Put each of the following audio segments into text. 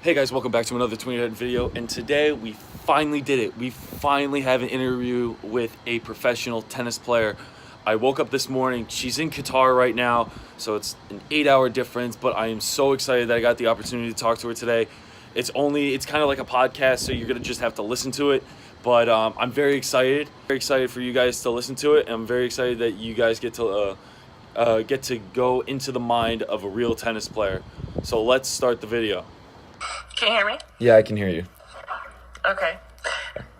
Hey guys, welcome back to another Tweener video, and today we finally did it. We finally have an interview with a professional tennis player. I woke up this morning, she's in Qatar right now, so it's an 8-hour difference, but I am so excited that I got the opportunity to talk to her today. It's kind of like a podcast, so you're gonna just have to listen to it, but I'm very excited for you guys to listen to it, and I'm very excited that you guys get to go into the mind of a real tennis player. So let's start the video. Can you hear me? Yeah, I can hear you. Okay.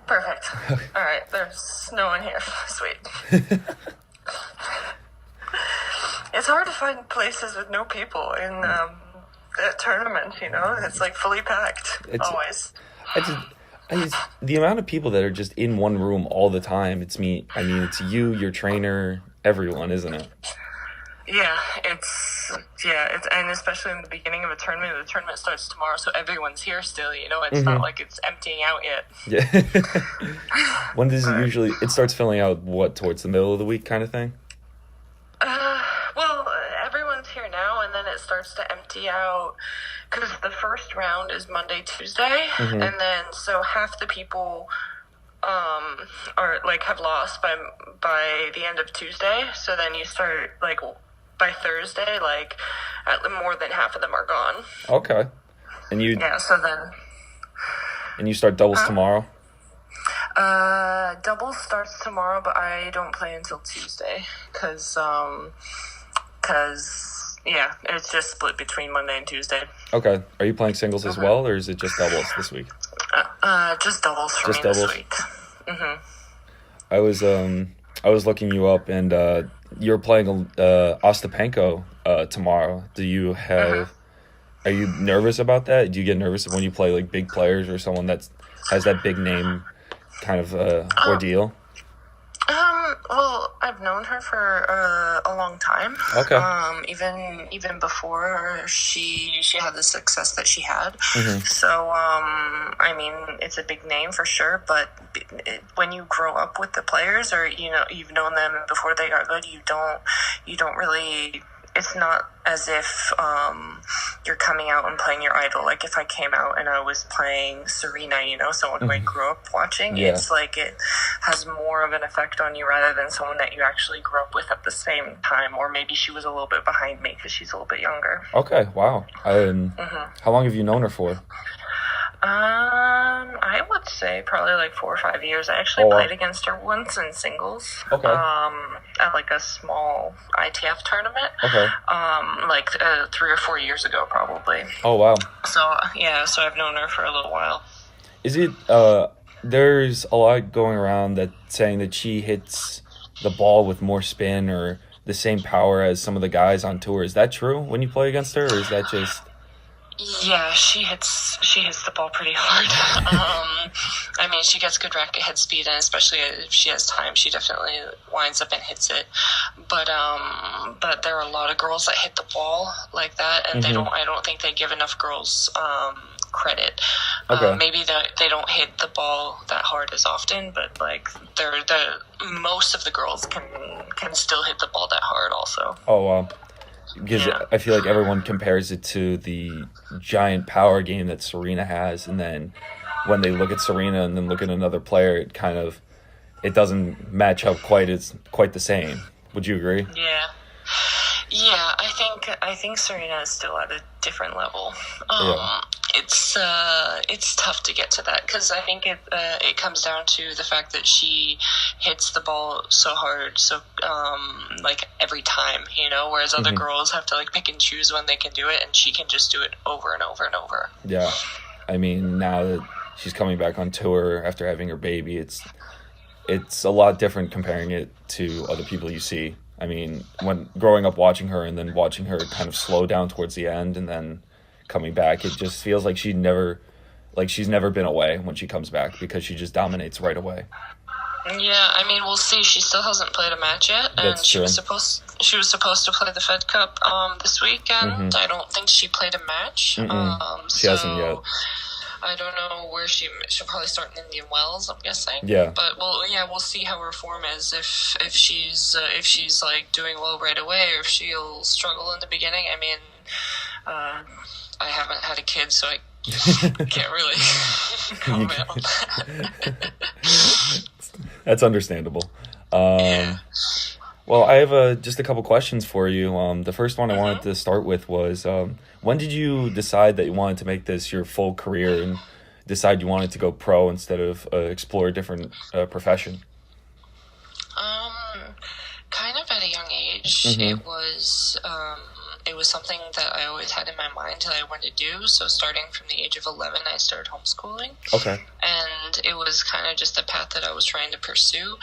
Perfect. All right. There's no one here. Sweet. It's hard to find places with no people in that tournament, you know? It's like fully packed, always. The amount of people that are just in one room all the time, it's me. I mean, it's you, your trainer, everyone, isn't it? Yeah, and especially in the beginning of a tournament. The tournament starts tomorrow, so everyone's here still, you know? It's not like it's emptying out yet. Yeah. When does it usually... It starts filling out, towards the middle of the week kind of thing? Well, everyone's here now, and then it starts to empty out, because the first round is Monday, Tuesday, and then, so half the people... have lost by the end of Tuesday, so then you start, by Thursday, more than half of them are gone. Okay. And you... Yeah, so then... And you start doubles tomorrow? Doubles starts tomorrow, but I don't play until Tuesday, because it's just split between Monday and Tuesday. Okay. Are you playing singles as well, or is it just doubles this week? Just doubles for me this week. I was looking you up, and you're playing Ostapenko tomorrow. Are you nervous about that? Do you get nervous when you play big players or someone that has that big name kind of ordeal? Well, I've known her for a long time. Okay. Even before she had the success that she had. So, it's a big name for sure, but when you grow up with the players, or, you've known them before they got good, you don't really... It's not as if you're coming out and playing your idol. Like if I came out and I was playing Serena, someone who I grew up watching, it's like it has more of an effect on you rather than someone that you actually grew up with at the same time. Or maybe she was a little bit behind me because she's a little bit younger. Okay, wow. How long have you known her for? I would say probably 4 or 5 years. I actually played against her once in singles. Okay. At a small ITF tournament. Okay. 3 or 4 years ago, probably. Oh, wow. So I've known her for a little while. Is it, there's a lot going around that saying that she hits the ball with more spin or the same power as some of the guys on tour. Is that true when you play against her, or is that just... Yeah, she hits the ball pretty hard. She gets good racket head speed, and especially if she has time, she definitely winds up and hits it. But there are a lot of girls that hit the ball like that, and I don't think they give enough girls credit. Okay. Maybe they don't hit the ball that hard as often, but most of the girls can still hit the ball that hard also. Oh, wow. Because I feel like everyone compares it to the giant power game that Serena has, and then when they look at Serena and then look at another player, it doesn't match up quite the same. Would you agree? Yeah. I think Serena is still at a different level. It's tough to get to that because I think it comes down to the fact that she hits the ball so hard, so every time, whereas other girls have to pick and choose when they can do it, and she can just do it over and over and over. Yeah, now that she's coming back on tour after having her baby, it's a lot different comparing it to other people you see. When growing up watching her and then watching her kind of slow down towards the end and then coming back, it just feels like she's never been away when she comes back because she just dominates right away. Yeah, we'll see. She still hasn't played a match yet, and That's she true. was supposed to play the Fed Cup this weekend. I don't think she played a match. She hasn't yet. I don't know where she'll probably start in Indian Wells, I'm guessing. Yeah. But we'll see how her form is. If she's doing well right away, or if she'll struggle in the beginning. I haven't had a kid, so I Can't really comment on that. That's understandable. Yeah. Well, I have just a couple questions for you. The first one I wanted to start with was, when did you decide that you wanted to make this your full career and decide you wanted to go pro instead of explore a different profession? Kind of at a young age. It was something that I always had in my mind that I wanted to do. So starting from the age of 11, I started homeschooling. Okay. And it was kind of just a path that I was trying to pursue.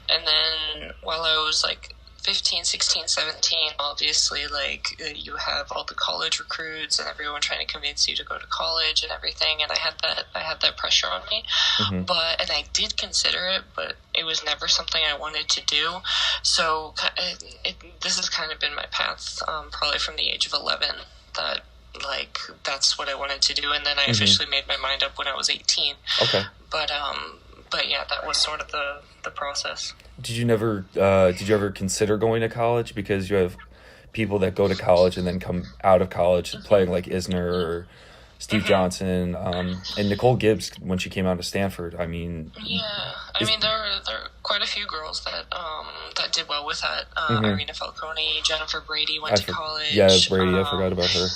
And then while I was like 15, 16, 17, obviously, like, you have all the college recruits and everyone trying to convince you to go to college and everything, and I had that pressure on me. And I did consider it, but it was never something I wanted to do. So this has kind of been my path, probably from the age of 11, that, like, that's what I wanted to do, and then I officially made my mind up when I was 18. Okay. But yeah, that was sort of the process. Did you ever consider going to college? Because you have people that go to college and then come out of college playing like Isner or Steve Johnson, and Nicole Gibbs when she came out of Stanford. I mean, there are quite a few girls that did well with that. Irina Falcone, Jennifer Brady went to college. Yeah, Brady. I forgot about her.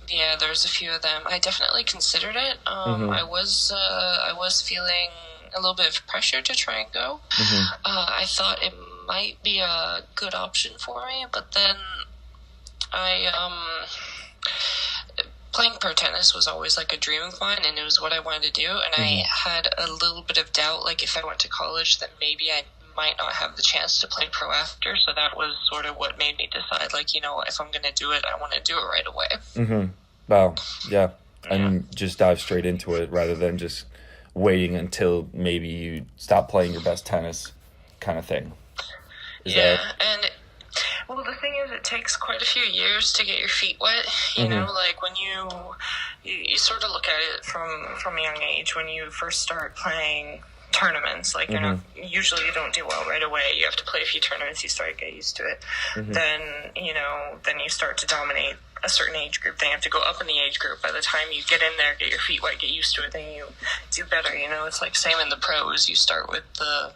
Yeah, there's a few of them. I definitely considered it. I was feeling a little bit of pressure to try and go. I thought it might be a good option for me, but then playing pro tennis was always like a dream of mine, and it was what I wanted to do, and I had a little bit of doubt, like if I went to college, then maybe I might not have the chance to play pro after, so that was sort of what made me decide, like, if I'm going to do it, I want to do it right away. Wow, yeah, and just dive straight into it rather than just waiting until maybe you stop playing your best tennis kind of thing. Well, the thing is, it takes quite a few years to get your feet wet. You know, like when you sort of look at it from a young age, when you first start playing tournaments, like, usually you don't do well right away. You have to play a few tournaments, you start to get used to it. Then you start to dominate a certain age group. Then you have to go up in the age group. By the time you get in there, get your feet wet, get used to it, then you do better. It's like same in the pros. You start with the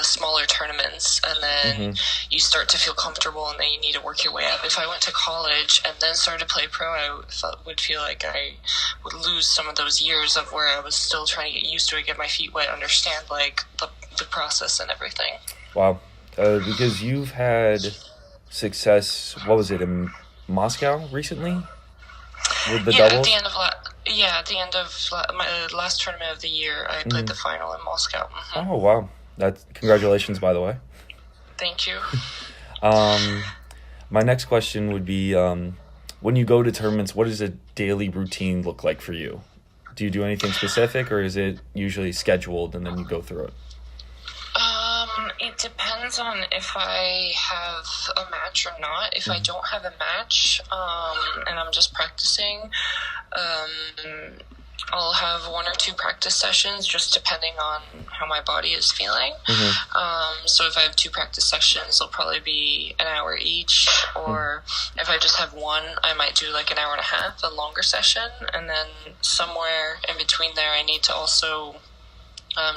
smaller tournaments, and then you start to feel comfortable, and then you need to work your way up. If I went to college and then started to play pro, I would feel like I would lose some of those years of where I was still trying to get used to it, get my feet wet, understand like the process and everything. Wow. Because you've had success, what was it, in Moscow recently? With the doubles? At the end of my last tournament of the year, I played the final in Moscow. Oh, wow. Congratulations, by the way. Thank you. My next question would be, when you go to tournaments, what does a daily routine look like for you? Do you do anything specific, or is it usually scheduled and then you go through it? It depends on if I have a match or not. If I don't have a match, and I'm just practicing, I'll have 1 or 2 practice sessions, just depending on how my body is feeling. So if I have 2 practice sessions, they'll probably be an hour each, or if I just have one, I might do like an hour and a half, a longer session, and then somewhere in between there, I need to also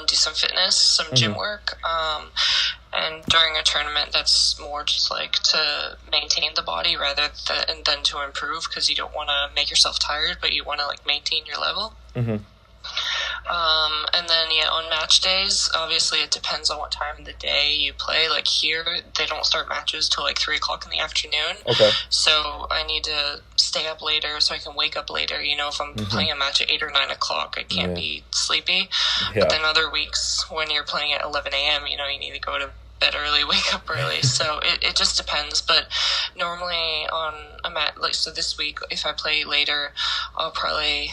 do some fitness, some gym work, and during a tournament, that's more just like to maintain the body rather than to improve, because you don't want to make yourself tired, but you want to like maintain your level. And then on match days, obviously it depends on what time of the day you play. Like here, they don't start matches till like 3:00 in the afternoon. Okay. So I need to stay up later so I can wake up later. If I'm playing a match at 8 or 9 o'clock, I can't be sleepy. But then other weeks when you're playing at 11 a.m., you need to go to bed early, wake up early. So it just depends. But normally on a match, like, so this week, if I play later, I'll probably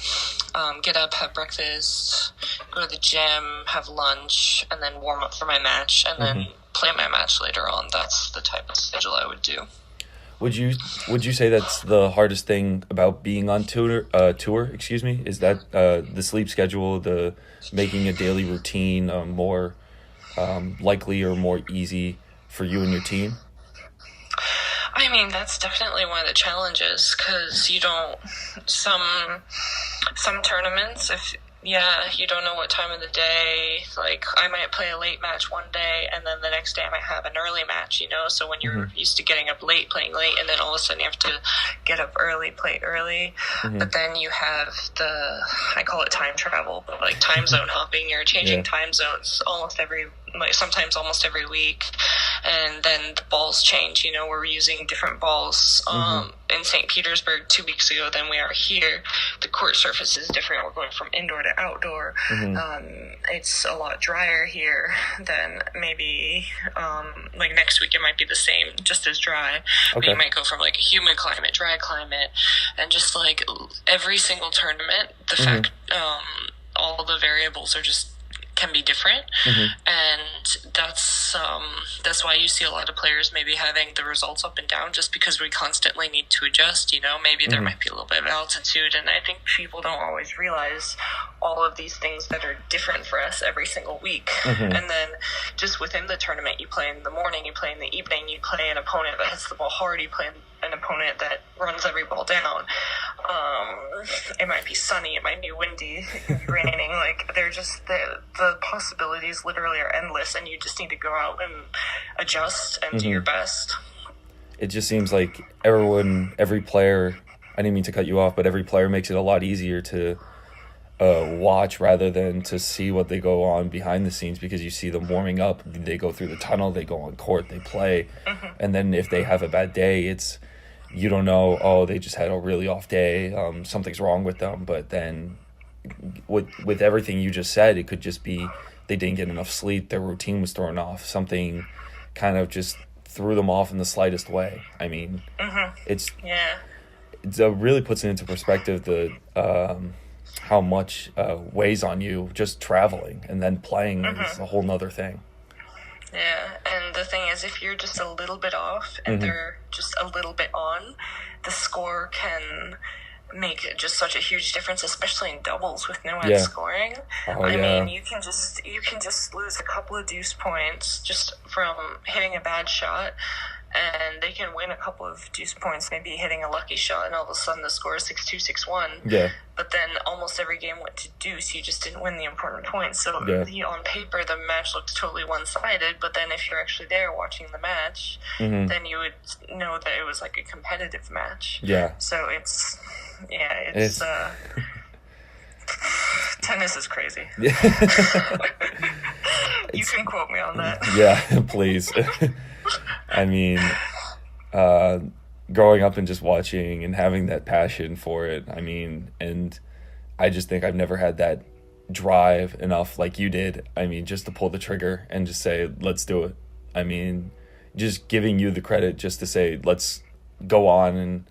get up, have breakfast, go to the gym, have lunch, and then warm up for my match, and then play my match later on. That's the type of schedule I would do. Would you say that's the hardest thing about being on tour? Is that the sleep schedule, the making a daily routine more likely or more easy for you and your team? I mean, that's definitely one of the challenges, because some tournaments, if you don't know what time of the day, like I might play a late match one day and then the next day I might have an early match, so when you're used to getting up late, playing late, and then all of a sudden you have to get up early, play early, but then you have I call it time travel, but like time zone hopping, you're changing time zones sometimes almost every week, and then the balls change, we're using different balls in St. Petersburg 2 weeks ago than we are here. The court surface is different. We're going from indoor to outdoor. It's a lot drier here than maybe like next week it might be the same, just as dry. But you might go from like a humid climate, dry climate, and just like every single tournament, the fact all the variables are just can be different, and that's why you see a lot of players maybe having the results up and down, just because we constantly need to adjust. Maybe there might be a little bit of altitude, and I think people don't always realize all of these things that are different for us every single week. And then just within the tournament, you play in the morning, you play in the evening, you play an opponent that hits the ball hard, you play an opponent that runs every ball down. It might be sunny, it might be windy, it might be raining. Like, they're just the possibilities literally are endless, and you just need to go out and adjust and do your best. It just seems like every player, I didn't mean to cut you off, but every player makes it a lot easier to watch rather than to see what they go on behind the scenes, because you see them warming up, they go through the tunnel, they go on court, they play, and then if they have a bad day, you don't know, they just had a really off day, something's wrong with them. But then with everything you just said, it could just be they didn't get enough sleep, their routine was thrown off, something kind of just threw them off in the slightest way. I mean, it really puts it into perspective how much weighs on you just traveling, and then playing is a whole nother thing. Yeah, and the thing is, if you're just a little bit off and they're just a little bit on, the score can make just such a huge difference, especially in doubles with no end scoring. I mean, you can just lose a couple of deuce points just from hitting a bad shot, and they can win a couple of deuce points, maybe hitting a lucky shot, and all of a sudden the score is 6-2, 6-1. Yeah. But then almost every game went to deuce. You just didn't win the important points. So on paper, the match looks totally one-sided. But then if you're actually there watching the match, then you would know that it was like a competitive match. Yeah. So it's tennis is crazy. You can quote me on that. Yeah, please. I mean, growing up and just watching and having that passion for it, I mean, and I just think I've never had that drive enough like you did. I mean, just to pull the trigger and just say, let's do it. I mean, just giving you the credit just to say, let's go on and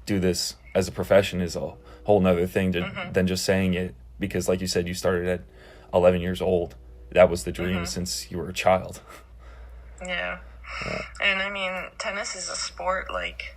do this as a profession is a whole nother thing than just saying it, because like you said, you started at 11 years old. That was the dream since you were a child. Yeah. And I mean, tennis is a sport, like,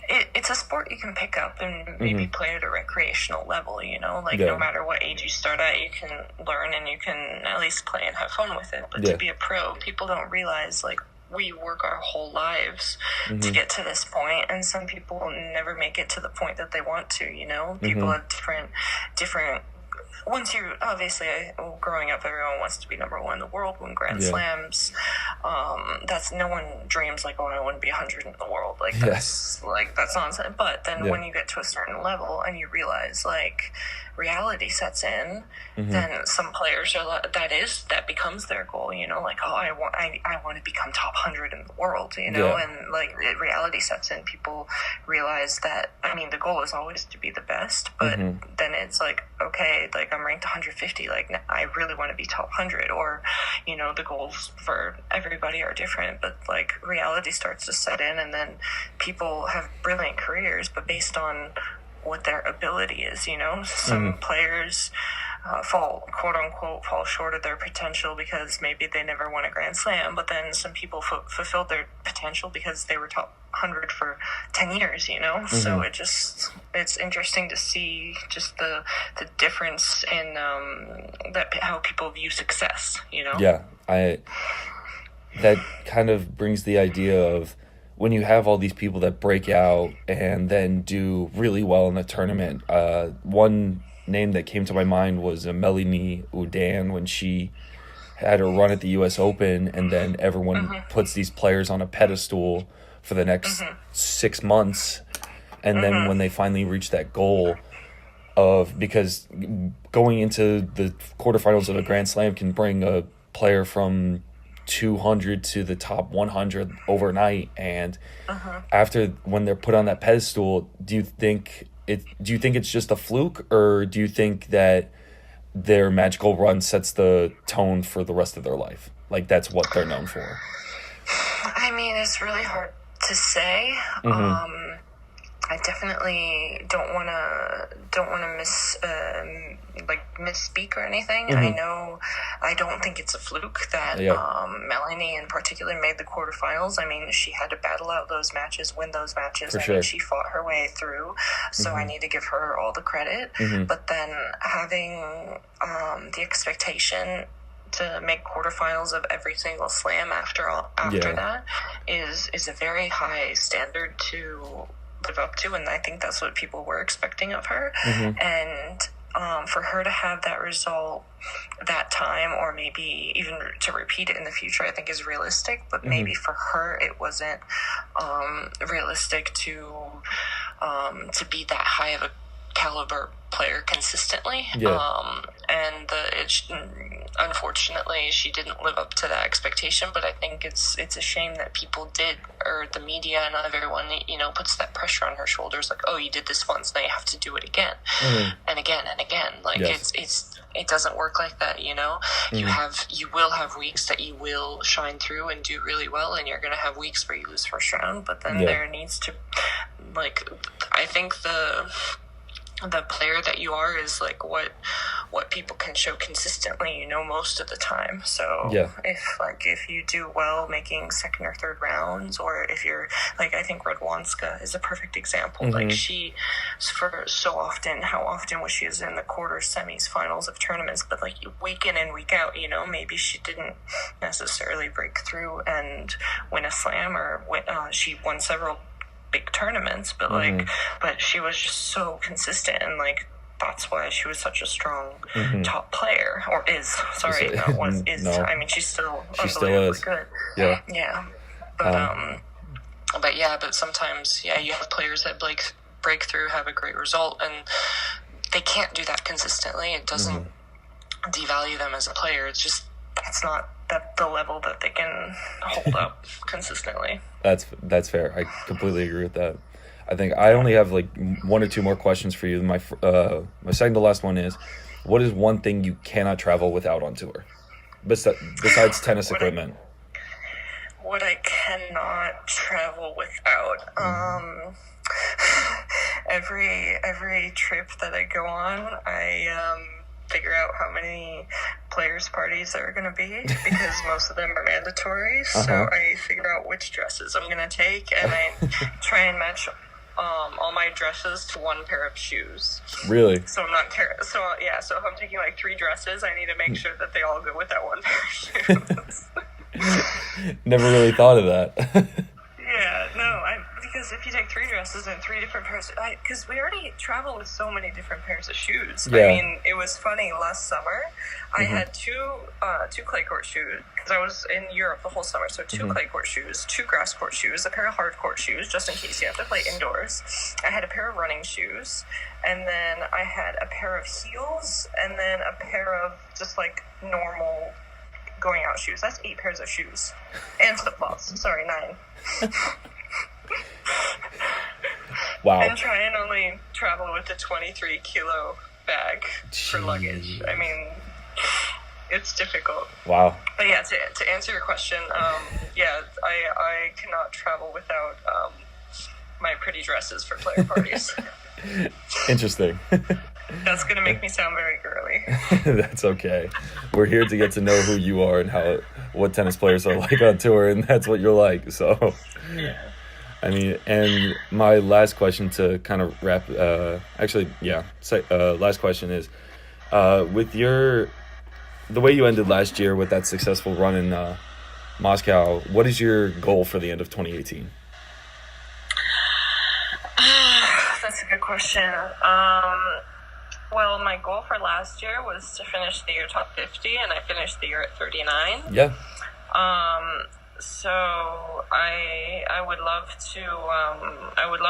it's a sport you can pick up and maybe play at a recreational level, no matter what age you start at, you can learn and you can at least play and have fun with it. But to be a pro, people don't realize, like, we work our whole lives to get to this point, and some people never make it to the point that they want to, People have different once you, obviously, growing up, everyone wants to be number one in the world, win Grand Slams. That's, no one dreams like, I want to be 100 in the world. Like, that's nonsense. But then when you get to a certain level and you realize, like, reality sets in, then some players are that becomes their goal, like, I want to become top 100 in the world, and like reality sets in. People realize that, I mean, the goal is always to be the best, but then it's like, okay, like, I'm ranked 150, like, I really want to be top 100, or the goals for everybody are different, but like reality starts to set in, and then people have brilliant careers, but based on what their ability is, some players fall, quote unquote, fall short of their potential because maybe they never won a Grand Slam, but then some people fulfilled their potential because they were top 100 for 10 years, so it's interesting to see just the difference in how people view success, that kind of brings the idea of when you have all these people that break out and then do really well in the tournament, one name that came to my mind was Melanie Oudin when she had her run at the U.S. Open, and then everyone puts these players on a pedestal for the next 6 months, and then when they finally reach that goal of, because going into the quarterfinals of a Grand Slam can bring a player from 200 to the top 100 overnight, and after, when they're put on that pedestal, do you think it's just a fluke, or do you think that their magical run sets the tone for the rest of their life? Like, that's what they're known for. I mean, it's really hard to say. I definitely don't want to misspeak or anything. I don't think it's a fluke that Melanie in particular made the quarterfinals. I mean, she had to battle out those matches, win those matches. For sure. Mean, she fought her way through, so I need to give her all the credit. But then having the expectation to make quarterfinals of every single slam after that is a very high standard to live up to, and I think that's what people were expecting of her. And for her to have that result that time, or maybe even to repeat it in the future, I think is realistic. But maybe for her, it wasn't realistic to be that high of a caliber player consistently. Unfortunately, she didn't live up to that expectation, but I think it's a shame that people did, or the media and everyone, puts that pressure on her shoulders, like, oh, you did this once, now you have to do it again and again and again. Like, it doesn't work like that. You will have weeks that you will shine through and do really well, and you're going to have weeks where you lose first round, but then there needs to, I think the player that you are is like what people can show consistently, most of the time. So if you do well making second or third rounds, or if you're like, I think Radwanska is a perfect example. Like, she, for so often, how often was she in the quarters, semis, finals of tournaments, but like week in and week out, maybe she didn't necessarily break through and win a slam, or she won several big tournaments, but but she was just so consistent, and like that's why she was such a strong top player, or is. Sorry, not was, is. No. I mean, she still is good. But sometimes you have players that break through, have a great result, and they can't do that consistently. It doesn't devalue them as a player. It's not at the level that they can hold up consistently. That's fair. I completely agree with that. I think I only have like one or two more questions for you. My second to last one is, what is one thing you cannot travel without on tour, besides tennis equipment? What I cannot travel without. Every trip that I go on, I figure out how many players' parties there are going to be, because most of them are mandatory. So I figure out which dresses I'm going to take, and I try and match all my dresses to one pair of shoes. Really? So I'm not so if I'm taking like 3 dresses, I need to make sure that they all go with that one pair of shoes. Never really thought of that. Because if you take 3 dresses and 3 different pairs, because we already travel with so many different pairs of shoes. I mean, it was funny, last summer I had two clay court shoes, because I was in Europe the whole summer. So 2 clay court shoes, 2 grass court shoes, a pair of hard court shoes, just in case you have to play indoors. I had a pair of running shoes, and then I had a pair of heels, and then a pair of just like normal going out shoes. That's 8 pairs of shoes. And flip-flops. Sorry, 9. Wow. And try and only travel with a 23-kilo bag for luggage. I mean, it's difficult. Wow. But to answer your question, I cannot travel without my pretty dresses for player parties. Interesting. That's going to make me sound very girly. That's okay. We're here to get to know who you are and what tennis players are like on tour, and that's what you're like. So, I mean, and my last question to kind of wrap, last question is, with the way you ended last year with that successful run in Moscow, what is your goal for the end of 2018? a good question. Well, my goal for last year was to finish the year top 50, and I finished the year at 39. Yeah. So I would love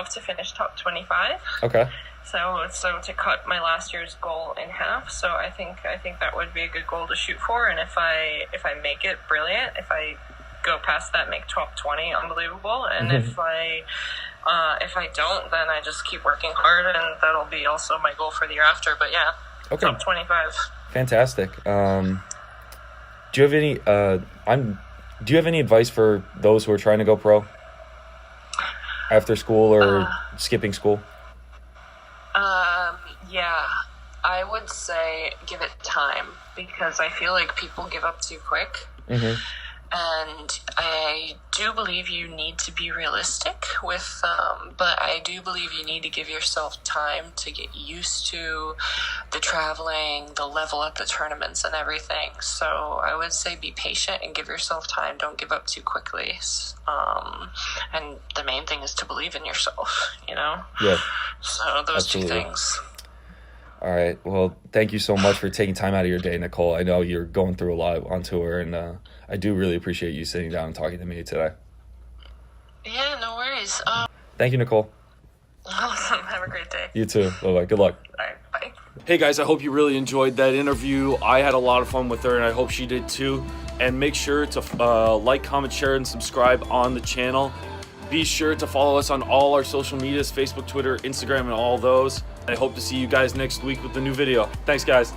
to finish top 25. Okay. So to cut my last year's goal in half. So I think that would be a good goal to shoot for. And if I make it, brilliant. If I go past that, make top 20, unbelievable. And if I don't, then I just keep working hard, and that'll be also my goal for the year after. But yeah, okay. Top 25. Fantastic. Do you have any? Do you have any advice for those who are trying to go pro after school or skipping school? Yeah, I would say give it time, because I feel like people give up too quick. And I do believe you need to be realistic with, but I do believe you need to give yourself time to get used to the traveling, the level at the tournaments and everything. So I would say be patient and give yourself time. Don't give up too quickly. And the main thing is to believe in yourself, you know? Yeah. So those Absolutely. 2 things. All right. Well, thank you so much for taking time out of your day, Nicole. I know you're going through a lot on tour, and I do really appreciate you sitting down and talking to me today. Yeah, no worries. Thank you, Nicole. Awesome. Have a great day. You too. Bye-bye. Good luck. All right. Bye. Hey, guys, I hope you really enjoyed that interview. I had a lot of fun with her, and I hope she did too. And make sure to like, comment, share, and subscribe on the channel. Be sure to follow us on all our social medias, Facebook, Twitter, Instagram, and all those. I hope to see you guys next week with a new video. Thanks, guys.